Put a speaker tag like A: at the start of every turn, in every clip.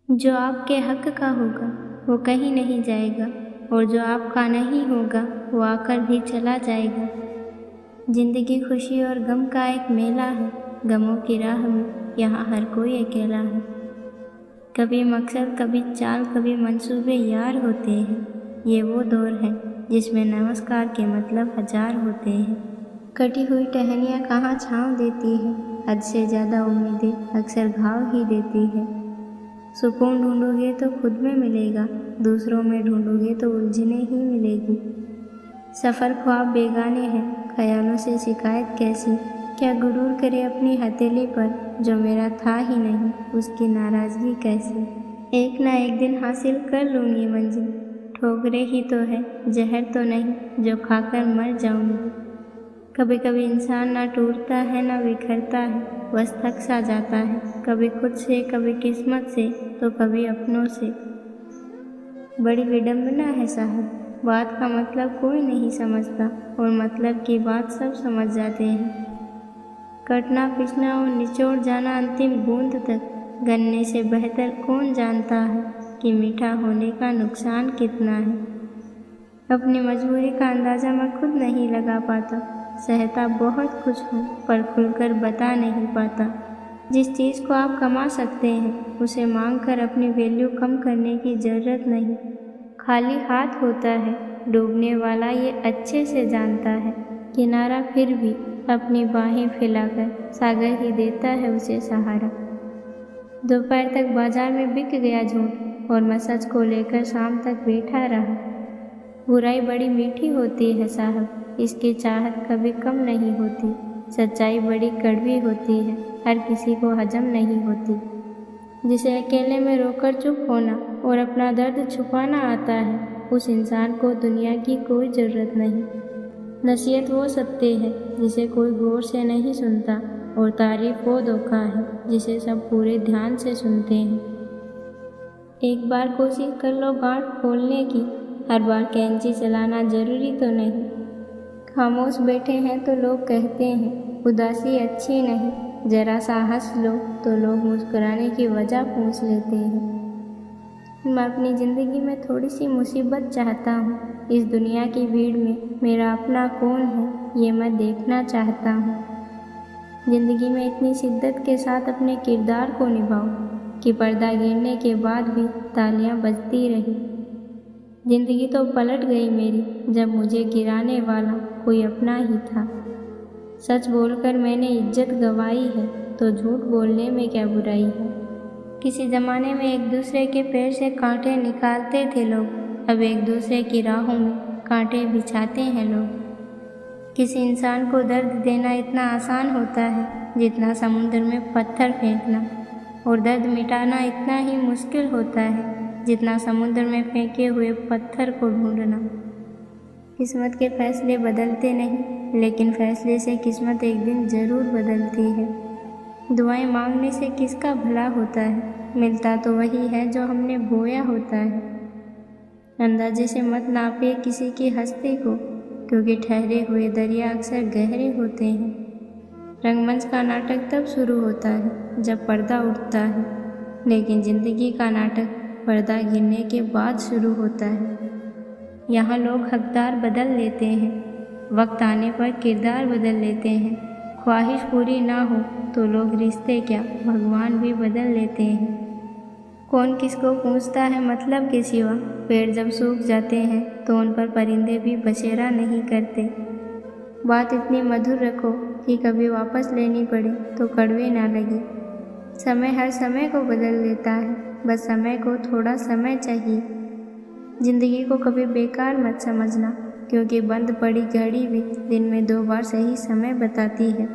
A: जो आपके हक का होगा वो कहीं नहीं जाएगा, और जो आपका नहीं होगा वो आकर भी चला जाएगा। जिंदगी खुशी और गम का एक मेला है, गमों की राह में यहाँ हर कोई अकेला है। कभी मकसद, कभी चाल, कभी मंसूबे यार होते हैं। ये वो दौर है जिसमें नमस्कार के मतलब हजार होते हैं। कटी हुई टहनियाँ कहाँ छाँव देती है, हद से ज़्यादा उम्मीदें अक्सर घाव ही देती है। सुकून ढूंढोगे तो खुद में मिलेगा, दूसरों में ढूंढोगे तो उलझने ही मिलेगी। सफ़र ख्वाब बेगाने हैं, ख्यालों से शिकायत कैसी, क्या गुरूर करे अपनी हथेली पर, जो मेरा था ही नहीं उसकी नाराज़गी कैसी। एक ना एक दिन हासिल कर लूँगी मंजिल, ठोकरे ही तो है जहर तो नहीं जो खाकर मर जाऊँगी। कभी कभी इंसान ना टूटता है ना बिखरता है, बस थक सा जाता है, कभी खुद से, कभी किस्मत से, तो कभी अपनों से। बड़ी विडंबना है साहब, बात का मतलब कोई नहीं समझता, और मतलब की बात सब समझ जाते हैं। कटना, पिसना और निचोड़ जाना अंतिम बूंद तक, गन्ने से बेहतर कौन जानता है कि मीठा होने का नुकसान कितना है। अपनी मजबूरी का अंदाज़ा मैं खुद नहीं लगा पाता, सहता बहुत कुछ हूँ पर खुलकर बता नहीं पाता। जिस चीज़ को आप कमा सकते हैं उसे मांग कर अपनी वैल्यू कम करने की ज़रूरत नहीं। खाली हाथ होता है डूबने वाला, ये अच्छे से जानता है। किनारा फिर भी अपनी बाहें फैलाकर सागर ही देता है उसे सहारा। दोपहर तक बाजार में बिक गया झूठ, और मैं सच को लेकर शाम तक बैठा रहा। बुराई बड़ी मीठी होती है साहब, इसकी चाहत कभी कम नहीं होती। सच्चाई बड़ी कड़वी होती है, हर किसी को हजम नहीं होती। जिसे अकेले में रोकर चुप होना और अपना दर्द छुपाना आता है, उस इंसान को दुनिया की कोई ज़रूरत नहीं। नसीहत वो सत्य है जिसे कोई गौर से नहीं सुनता, और तारीफ वो धोखा है जिसे सब पूरे ध्यान से सुनते हैं। एक बार कोशिश कर लो गांठ खोलने की, हर बार कैंची चलाना जरूरी तो नहीं। खामोश बैठे हैं तो लोग कहते हैं उदासी अच्छी नहीं, जरा सा हंस लो तो लोग मुस्कुराने की वजह पूछ लेते हैं। मैं अपनी ज़िंदगी में थोड़ी सी मुसीबत चाहता हूँ, इस दुनिया की भीड़ में मेरा अपना कौन है ये मैं देखना चाहता हूँ। ज़िंदगी में इतनी शिद्दत के साथ अपने किरदार को निभाऊं कि पर्दा गिरने के बाद भी तालियां बजती रही। ज़िंदगी तो पलट गई मेरी जब मुझे गिराने वाला कोई अपना ही था। सच बोलकर मैंने इज्जत गंवाई है, तो झूठ बोलने में क्या बुराई है। किसी ज़माने में एक दूसरे के पैर से कांटे निकालते थे लोग, अब एक दूसरे की राहों में कांटे बिछाते हैं लोग। किसी इंसान को दर्द देना इतना आसान होता है जितना समुद्र में पत्थर फेंकना, और दर्द मिटाना इतना ही मुश्किल होता है जितना समुद्र में फेंके हुए पत्थर को ढूंढना। किस्मत के फैसले बदलते नहीं, लेकिन फैसले से किस्मत एक दिन ज़रूर बदलती है। दुआएं मांगने से किसका भला होता है, मिलता तो वही है जो हमने बोया होता है। अंदाजे से मत नापिए किसी की हस्ती को, क्योंकि ठहरे हुए दरिया अक्सर गहरे होते हैं। रंगमंच का नाटक तब शुरू होता है जब पर्दा उठता है, लेकिन ज़िंदगी का नाटक पर्दा गिरने के बाद शुरू होता है। यहाँ लोग हकदार बदल लेते हैं, वक्त आने पर किरदार बदल लेते हैं। ख्वाहिश पूरी ना हो तो लोग रिश्ते क्या भगवान भी बदल लेते हैं। कौन किसको पूछता है मतलब के सिवा, पेड़ जब सूख जाते हैं तो उन पर परिंदे भी बसेरा नहीं करते। बात इतनी मधुर रखो कि कभी वापस लेनी पड़े तो कड़वे ना लगे। समय हर समय को बदल देता है, बस समय को थोड़ा समय चाहिए। ज़िंदगी को कभी बेकार मत समझना, क्योंकि बंद पड़ी घड़ी भी दिन में 2 बार सही समय बताती है।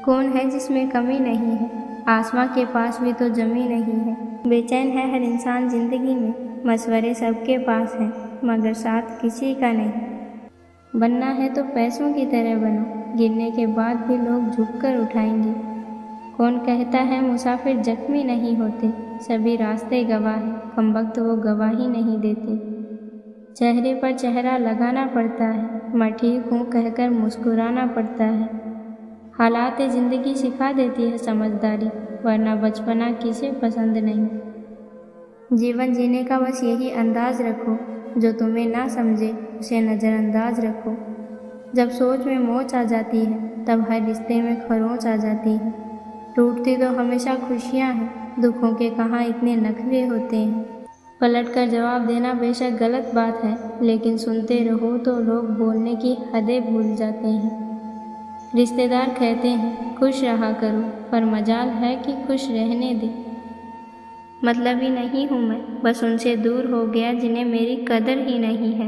A: कौन है जिसमें कमी नहीं है, आसमां के पास भी तो ज़मीन नहीं है। बेचैन है हर इंसान ज़िंदगी में, मशवरे सबके पास हैं मगर साथ किसी का नहीं। बनना है तो पैसों की तरह बनो, गिरने के बाद भी लोग झुककर उठाएंगे। कौन कहता है मुसाफिर जख्मी नहीं होते, सभी रास्ते गवाह हैं, कमबख्त वो गवाही नहीं देते। चेहरे पर चेहरा लगाना पड़ता है, मैं ठीक हूँ कहकर मुस्कुराना पड़ता है। हालात ज़िंदगी सिखा देती है समझदारी, वरना बचपना किसे पसंद नहीं। जीवन जीने का बस यही अंदाज रखो, जो तुम्हें ना समझे उसे नज़रअंदाज रखो। जब सोच में मोच आ जाती है तब हर रिश्ते में खरोंच आ जाती है। टूटती तो हमेशा खुशियाँ हैं, दुखों के कहाँ इतने नखरे होते हैं। पलट कर जवाब देना बेशक गलत बात है, लेकिन सुनते रहो तो लोग बोलने की हदें भूल जाते हैं। रिश्तेदार कहते हैं खुश रहा करो, पर मजाल है कि खुश रहने दे। मतलबी नहीं हूँ मैं, बस उनसे दूर हो गया जिन्हें मेरी कदर ही नहीं है।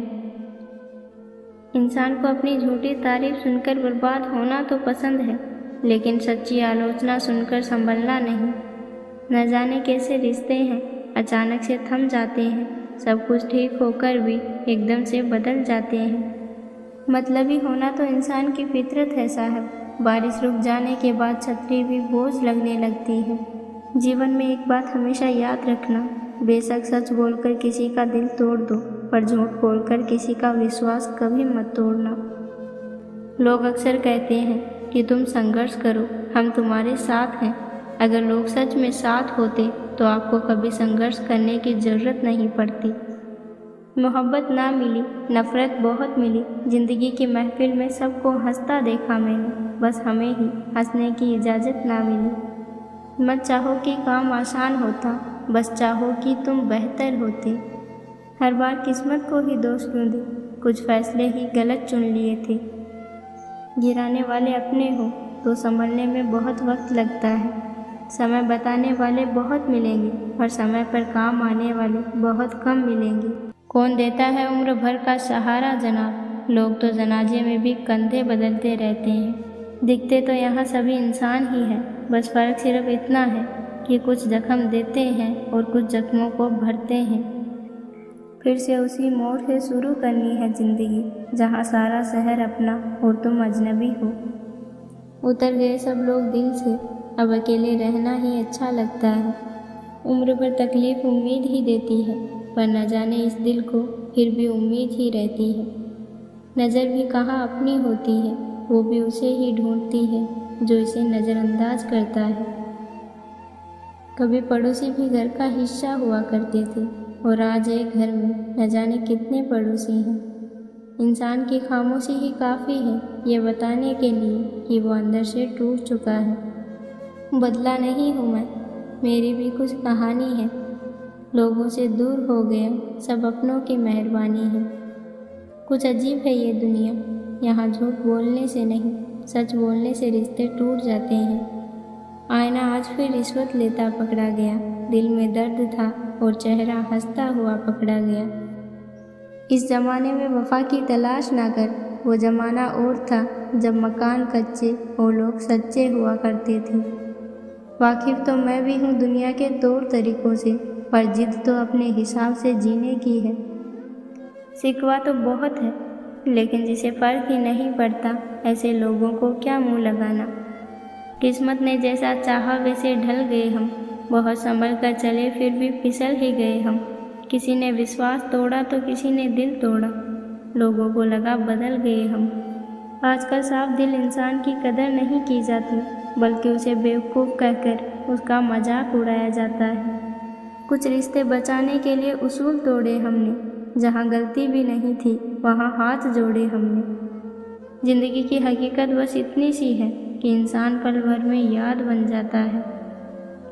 A: इंसान को अपनी झूठी तारीफ सुनकर बर्बाद होना तो पसंद है, लेकिन सच्ची आलोचना सुनकर संभलना नहीं। न जाने कैसे रिश्ते हैं, अचानक से थम जाते हैं, सब कुछ ठीक होकर भी एकदम से बदल जाते हैं। मतलबी होना तो इंसान की फितरत है साहब। बारिश रुक जाने के बाद छतरी भी बोझ लगने लगती है। जीवन में एक बात हमेशा याद रखना, बेशक सच बोलकर किसी का दिल तोड़ दो, पर झूठ बोलकर किसी का विश्वास कभी मत तोड़ना। लोग अक्सर कहते हैं कि तुम संघर्ष करो, हम तुम्हारे साथ हैं। अगर लोग सच में साथ होते तो आपको कभी संघर्ष करने की ज़रूरत नहीं पड़ती। मोहब्बत ना मिली, नफ़रत बहुत मिली। ज़िंदगी की महफिल में सबको हंसता देखा मैंने, बस हमें ही हंसने की इजाज़त ना मिली। मत चाहो कि काम आसान होता, बस चाहो कि तुम बेहतर होते। हर बार किस्मत को ही दोष क्यों दे, कुछ फैसले ही गलत चुन लिए थे। गिराने वाले अपने हो तो संभलने में बहुत वक्त लगता है। समय बताने वाले बहुत मिलेंगे, पर समय पर काम आने वाले बहुत कम मिलेंगे। कौन देता है उम्र भर का सहारा जनाब, लोग तो जनाजे में भी कंधे बदलते रहते हैं। दिखते तो यहाँ सभी इंसान ही हैं, बस फ़र्क सिर्फ इतना है कि कुछ जख्म देते हैं और कुछ जख्मों को भरते हैं। फिर से उसी मोड़ से शुरू करनी है ज़िंदगी, जहाँ सारा शहर अपना और तुम अजनबी हो। उतर गए सब लोग दिल से, अब अकेले रहना ही अच्छा लगता है। उम्र भर तकलीफ़ उम्मीद ही देती है, पर न जाने इस दिल को फिर भी उम्मीद ही रहती है। नज़र भी कहाँ अपनी होती है, वो भी उसे ही ढूंढती है जो इसे नज़रअंदाज करता है। कभी पड़ोसी भी घर का हिस्सा हुआ करते थे, और आज एक घर में न जाने कितने पड़ोसी हैं। इंसान की खामोशी ही काफ़ी है ये बताने के लिए कि वो अंदर से टूट चुका है। बदला नहीं हूँ मैं, मेरी भी कुछ कहानी है। लोगों से दूर हो गया, सब अपनों की मेहरबानी है। कुछ अजीब है ये दुनिया, यहाँ झूठ बोलने से नहीं, सच बोलने से रिश्ते टूट जाते हैं। आईना आज फिर रिश्वत लेता पकड़ा गया, दिल में दर्द था और चेहरा हंसता हुआ पकड़ा गया। इस ज़माने में वफ़ा की तलाश ना कर, वो ज़माना और था जब मकान कच्चे और लोग सच्चे हुआ करते थे। वाकिफ़ तो मैं भी हूँ दुनिया के तौर तरीक़ों से, पर जिद तो अपने हिसाब से जीने की है। शिकवा तो बहुत है, लेकिन जिसे फ़र्क ही नहीं पड़ता, ऐसे लोगों को क्या मुँह लगाना। किस्मत ने जैसा चाहा वैसे ढल गए हम, बहुत संभल कर चले फिर भी फिसल ही गए हम। किसी ने विश्वास तोड़ा तो किसी ने दिल तोड़ा, लोगों को लगा बदल गए हम। आजकल साफ दिल इंसान की कदर नहीं की जाती, बल्कि उसे बेवकूफ़ कहकर उसका मजाक उड़ाया जाता है। कुछ रिश्ते बचाने के लिए उसूल तोड़े हमने, जहाँ गलती भी नहीं थी वहाँ हाथ जोड़े हमने। ज़िंदगी की हकीकत बस इतनी सी है कि इंसान पल भर में याद बन जाता है।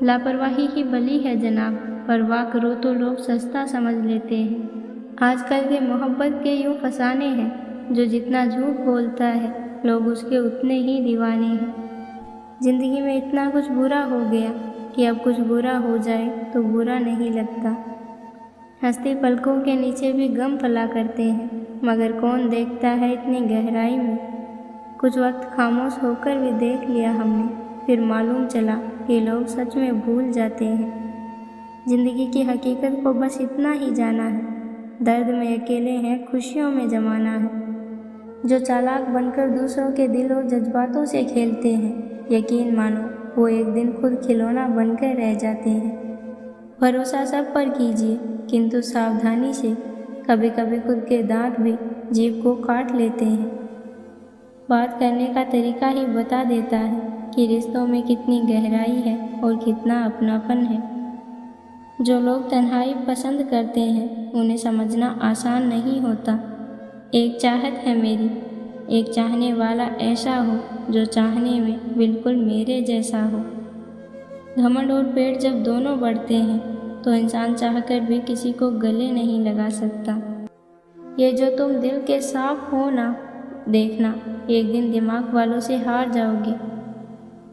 A: लापरवाही ही भली है जनाब, परवाह करो तो लोग सस्ता समझ लेते हैं। आजकल के मोहब्बत के यूँ फसाने हैं, जो जितना झूठ बोलता है लोग उसके उतने ही दीवाने हैं। ज़िंदगी में इतना कुछ बुरा हो गया कि अब कुछ बुरा हो जाए तो बुरा नहीं लगता। हंसती पलकों के नीचे भी गम फला करते हैं, मगर कौन देखता है इतनी गहराई में। कुछ वक्त खामोश होकर भी देख लिया हमने, फिर मालूम चला कि लोग सच में भूल जाते हैं। ज़िंदगी की हकीकत को बस इतना ही जाना है, दर्द में अकेले हैं, खुशियों में जमाना है। जो चालाक बनकर दूसरों के दिल और जज्बातों से खेलते हैं, यकीन मानो वो एक दिन खुद खिलौना बनकर रह जाते हैं। भरोसा सब पर कीजिए, किंतु सावधानी से, कभी कभी खुद के दांत भी जीभ को काट लेते हैं। बात करने का तरीका ही बता देता है कि रिश्तों में कितनी गहराई है और कितना अपनापन है। जो लोग तन्हाई पसंद करते हैं उन्हें समझना आसान नहीं होता। एक चाहत है मेरी, एक चाहने वाला ऐसा हो जो चाहने में बिल्कुल मेरे जैसा हो। घमंड और पेट जब दोनों बढ़ते हैं तो इंसान चाहकर भी किसी को गले नहीं लगा सकता। ये जो तुम दिल के साफ हो ना, देखना एक दिन दिमाग वालों से हार जाओगे।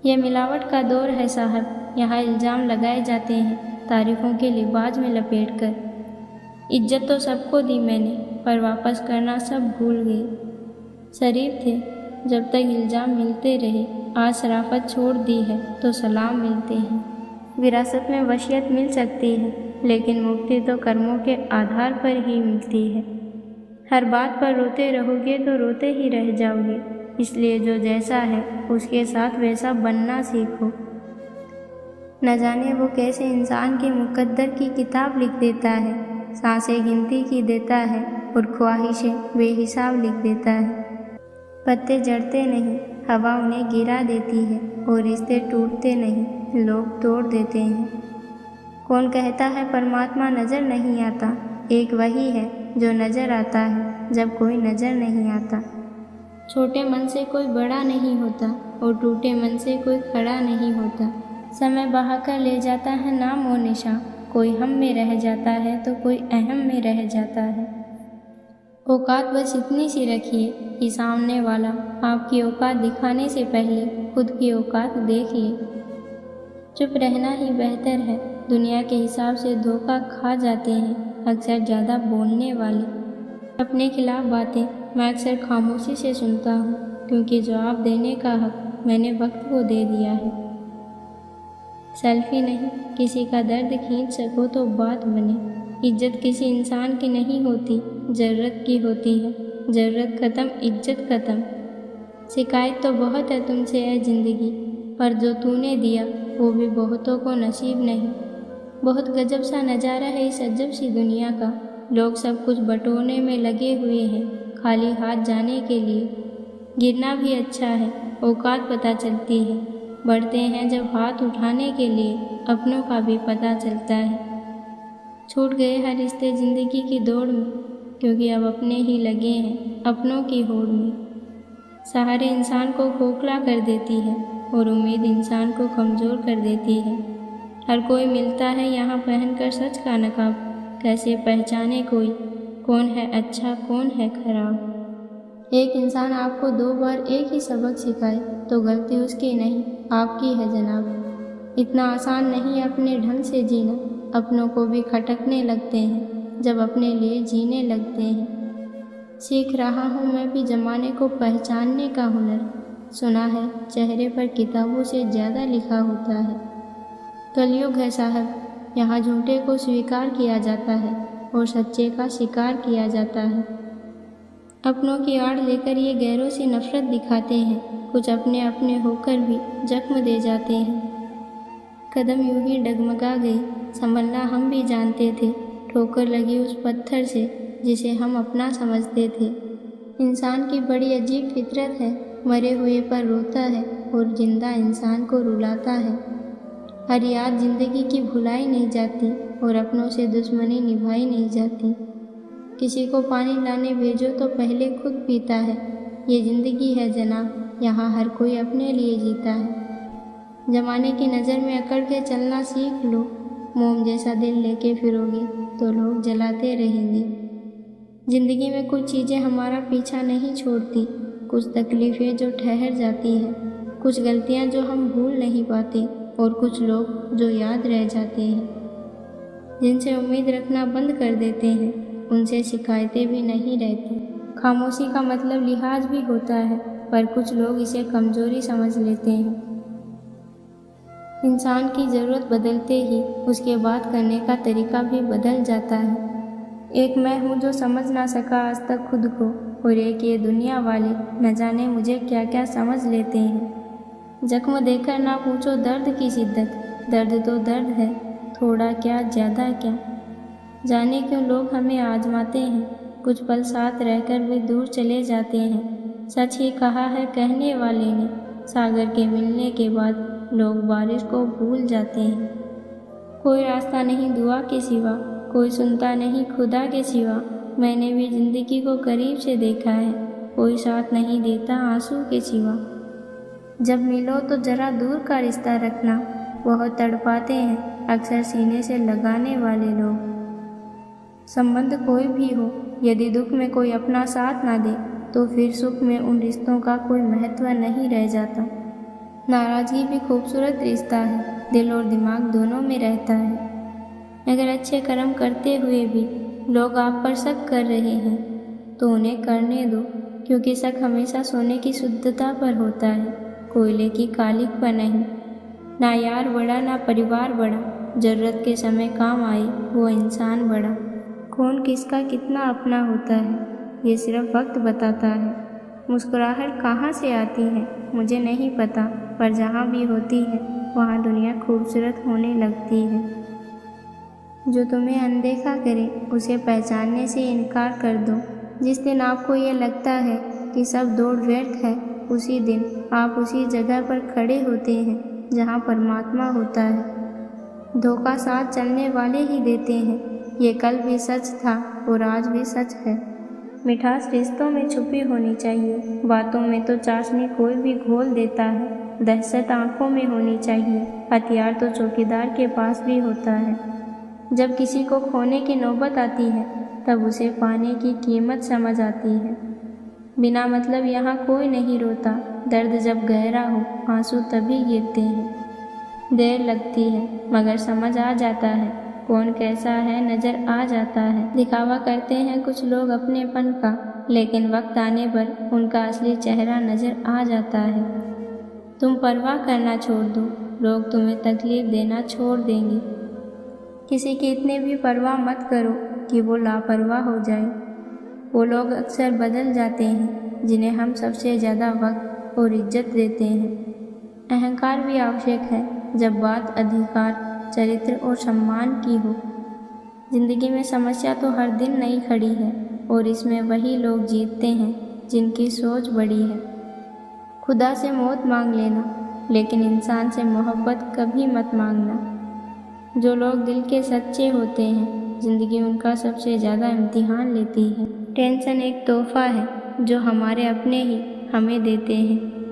A: ये मिलावट का दौर है साहब, यहाँ इल्ज़ाम लगाए जाते हैं तारीफ़ों के लिबास में लपेटकर। इज्जत तो सबको दी मैंने, पर वापस करना सब भूल गए। शरीफ थे जब तक इल्ज़ाम मिलते रहे, आज शराफत छोड़ दी है तो सलाम मिलते हैं। विरासत में वसीयत मिल सकती है, लेकिन मुक्ति तो कर्मों के आधार पर ही मिलती है। हर बात पर रोते रहोगे तो रोते ही रह जाओगे, इसलिए जो जैसा है उसके साथ वैसा बनना सीखो। न जाने वो कैसे इंसान के मुकद्दर की किताब लिख देता है, सांसें गिनती की देता है और ख्वाहिशें बेहिसाब लिख देता है। पत्ते जड़ते नहीं, हवा उन्हें गिरा देती है, और रिश्ते टूटते नहीं, लोग तोड़ देते हैं। कौन कहता है परमात्मा नज़र नहीं आता? एक वही है जो नज़र आता है जब कोई नज़र नहीं आता। छोटे मन से कोई बड़ा नहीं होता और टूटे मन से कोई खड़ा नहीं होता। समय बहाकर ले जाता है नाम और निशान, कोई हम में रह जाता है तो कोई अहम में रह जाता है। औकात बस इतनी सी रखिए कि सामने वाला आपकी औकात दिखाने से पहले खुद की औकात देख ले। चुप रहना ही बेहतर है, दुनिया के हिसाब से धोखा खा जाते हैं अक्सर ज़्यादा बोलने वाले। अपने खिलाफ बातें मैं अक्सर खामोशी से सुनता हूँ, क्योंकि जवाब देने का हक मैंने वक्त को दे दिया है। सेल्फी नहीं, किसी का दर्द खींच सको तो बात बने। इज्जत किसी इंसान की नहीं होती, ज़रूरत की होती है। ज़रूरत ख़त्म, इज्जत ख़त्म। शिकायत तो बहुत है तुमसे है ज़िंदगी, पर जो तूने दिया वो भी बहुतों को नसीब नहीं। बहुत गजब सा नज़ारा है इस अजब सी दुनिया का। लोग सब कुछ बटोरने में लगे हुए हैं, खाली हाथ जाने के लिए। गिरना भी अच्छा है, औकात पता चलती है। बढ़ते हैं जब हाथ उठाने के लिए, अपनों का भी पता चलता है। छूट गए हर रिश्ते ज़िंदगी की दौड़ में, क्योंकि अब अपने ही लगे हैं अपनों की होड़ में। सहारे इंसान को खोखला कर देती है और उम्मीद इंसान को कमज़ोर कर देती है। हर कोई मिलता है यहाँ पहनकर सच का नकाब, कैसे पहचाने कोई कौन है अच्छा कौन है खराब। एक इंसान आपको 2 बार एक ही सबक सिखाए तो गलती उसकी नहीं आपकी है जनाब। इतना आसान नहीं अपने ढंग से जीना, अपनों को भी खटकने लगते हैं जब अपने लिए जीने लगते हैं। सीख रहा हूँ मैं भी ज़माने को पहचानने का हुनर। सुना है चेहरे पर किताबों से ज़्यादा लिखा होता है। कलयुग है साहब, यहाँ झूठे को स्वीकार किया जाता है और सच्चे का शिकार किया जाता है। अपनों की आड़ लेकर ये गैरों से नफरत दिखाते हैं, कुछ अपने अपने होकर भी जख्म दे जाते हैं। कदम यूं ही डगमगा गए, संभलना हम भी जानते थे, ठोकर लगी उस पत्थर से जिसे हम अपना समझते थे। इंसान की बड़ी अजीब फितरत है, मरे हुए पर रोता है और जिंदा इंसान को रुलाता है। हर याद जिंदगी की भुलाई नहीं जाती और अपनों से दुश्मनी निभाई नहीं जाती। किसी को पानी लाने भेजो तो पहले खुद पीता है। ये ज़िंदगी है जनाब, यहाँ हर कोई अपने लिए जीता है। ज़माने की नज़र में अकड़ के चलना सीख लो, मोम जैसा दिल लेके फिरोगे तो लोग जलाते रहेंगे। ज़िंदगी में कुछ चीज़ें हमारा पीछा नहीं छोड़ती, कुछ तकलीफ़ें जो ठहर जाती हैं, कुछ गलतियाँ जो हम भूल नहीं पाते और कुछ लोग जो याद रह जाते हैं। जिनसे उम्मीद रखना बंद कर देते हैं उनसे शिकायतें भी नहीं रहती। खामोशी का मतलब लिहाज भी होता है, पर कुछ लोग इसे कमज़ोरी समझ लेते हैं। इंसान की ज़रूरत बदलते ही उसके बात करने का तरीका भी बदल जाता है। एक मैं हूँ जो समझ ना सका आज तक खुद को, और एक ये दुनिया वाले न जाने मुझे क्या क्या समझ लेते हैं। जख्म देकर ना पूछो दर्द की शिद्दत, दर्द तो दर्द है, थोड़ा क्या ज़्यादा क्या। जाने क्यों लोग हमें आजमाते हैं, कुछ पल साथ रहकर वे दूर चले जाते हैं। सच ही कहा है कहने वाले ने, सागर के मिलने के बाद लोग बारिश को भूल जाते हैं। कोई रास्ता नहीं दुआ के सिवा, कोई सुनता नहीं खुदा के सिवा। मैंने भी जिंदगी को करीब से देखा है, कोई साथ नहीं देता आंसू के सिवा। जब मिलो तो जरा दूर का रिश्ता रखना, बहुत तड़पाते हैं अक्सर सीने से लगाने वाले लोग। संबंध कोई भी हो, यदि दुख में कोई अपना साथ ना दे तो फिर सुख में उन रिश्तों का कोई महत्व नहीं रह जाता। नाराज़गी भी खूबसूरत रिश्ता है, दिल और दिमाग दोनों में रहता है। अगर अच्छे कर्म करते हुए भी लोग आप पर शक कर रहे हैं तो उन्हें करने दो, क्योंकि शक हमेशा सोने की शुद्धता पर होता है, कोयले की कालिक पर नहीं। ना यार बड़ा ना परिवार बड़ा, ज़रूरत के समय काम आए वो इंसान बड़ा। कौन किसका कितना अपना होता है ये सिर्फ वक्त बताता है। मुस्कुराहट कहाँ से आती है मुझे नहीं पता, पर जहाँ भी होती है वहाँ दुनिया खूबसूरत होने लगती है। जो तुम्हें अनदेखा करे उसे पहचानने से इनकार कर दो। जिस दिन आपको ये लगता है कि सब दौड़ व्यर्थ है, उसी दिन आप उसी जगह पर खड़े होते हैं जहाँ परमात्मा होता है। धोखा साथ चलने वाले ही देते हैं, ये कल भी सच था और आज भी सच है। मिठास रिश्तों में छुपी होनी चाहिए, बातों में तो चाशनी कोई भी घोल देता है। दहशत आंखों में होनी चाहिए, हथियार तो चौकीदार के पास भी होता है। जब किसी को खोने की नौबत आती है तब उसे पाने की कीमत समझ आती है। बिना मतलब यहाँ कोई नहीं रोता, दर्द जब गहरा हो आंसू तभी गिरते हैं। देर लगती है मगर समझ आ जाता है, कौन कैसा है नज़र आ जाता है। दिखावा करते हैं कुछ लोग अपनेपन का, लेकिन वक्त आने पर उनका असली चेहरा नज़र आ जाता है। तुम परवाह करना छोड़ दो, लोग तुम्हें तकलीफ़ देना छोड़ देंगे। किसी की इतनी भी परवाह मत करो कि वो लापरवाह हो जाए। वो लोग अक्सर बदल जाते हैं जिन्हें हम सबसे ज़्यादा वक्त और इज्जत देते हैं। अहंकार भी आवश्यक है जब बात अधिकार, चरित्र और सम्मान की हो। जिंदगी में समस्या तो हर दिन नई खड़ी है और इसमें वही लोग जीतते हैं जिनकी सोच बड़ी है। खुदा से मौत मांग लेना, लेकिन इंसान से मोहब्बत कभी मत मांगना। जो लोग दिल के सच्चे होते हैं ज़िंदगी उनका सबसे ज़्यादा इम्तिहान लेती है। टेंशन एक तोहफा है जो हमारे अपने ही हमें देते हैं।